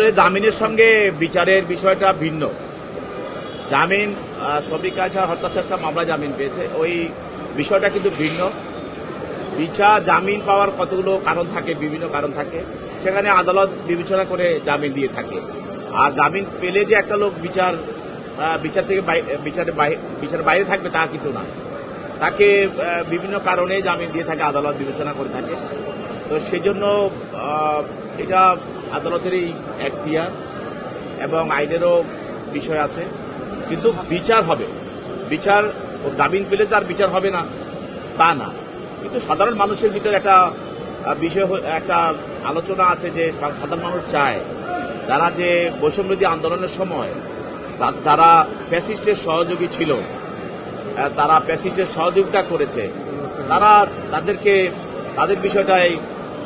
আসলে জামিনের সঙ্গে বিচারের বিষয়টা ভিন্ন। জামিন শ্রমিক আচার হত্যাচেষ্টা মামলায় জামিন পেয়েছে, ওই বিষয়টা কিন্তু ভিন্ন। বিচার জামিন পাওয়ার কতগুলো কারণ থাকে, বিভিন্ন কারণ থাকে, সেখানে আদালত বিবেচনা করে জামিন দিয়ে থাকে। আর জামিন পেলে যে একটা লোক বিচার থেকে বিচারের বাইরে থাকবে তা কিন্তু না, তাকে বিভিন্ন কারণে জামিন দিয়ে থাকে, আদালত বিবেচনা করে থাকে। তো সেই জন্য এটা আদালতেরই এখতিয়ার এবং আইনেরও বিষয় আছে, কিন্তু বিচার হবে। বিচার জামিন পেলে তার বিচার হবে না তা না, কিন্তু সাধারণ মানুষের ভিতরে একটা বিষয়, একটা আলোচনা আছে যে সাধারণ মানুষ চায় যারা যে বৈষম্যবিরোধী আন্দোলনের সময় যারা ফ্যাসিস্টের সহযোগী ছিল, তারা ফ্যাসিস্টের সহযোগিতা করেছে, তাদের বিষয়টাই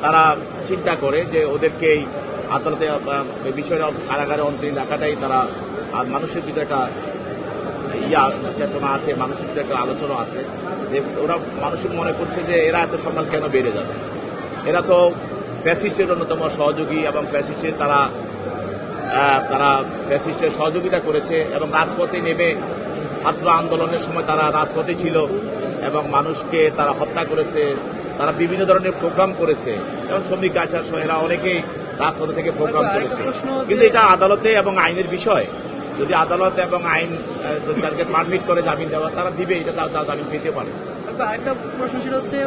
তারা চিন্তা করে যে ওদেরকেই আদালতে বিষয়টা কারাগারে অন্তরীণ রাখাটাই তারা, আর মানুষের ভিতরে একটা চেতনা আছে, মানুষের ভিতরে একটা আলোচনা আছে যে ওরা মানুষের মনে করছে যে এরা এত সম্মান কেন বেড়ে যাবে, এরা তো ফ্যাসিস্টের অন্যতম সহযোগী এবং ফ্যাসিস্টের তারা ফ্যাসিস্টের সহযোগিতা করেছে এবং রাজপথে নেমে ছাত্র আন্দোলনের সময় তারা রাজপথে ছিল এবং মানুষকে তারা হত্যা করেছে, তারা বিভিন্ন ধরনের প্রোগ্রাম করেছে এবং শ্রমিক আচার সহ এরা অনেকেই রাজপথে থেকে প্রোগ্রাম করেছে। কিন্তু এটা আদালতে এবং আইনের বিষয়, যদি আদালত এবং আইন তাদেরকে পারমিট করে জামিন দেওয়া, তারা দিবে, এটা তারা জামিন পেতে পারে। আরেকটা প্রশ্ন ছিল হচ্ছে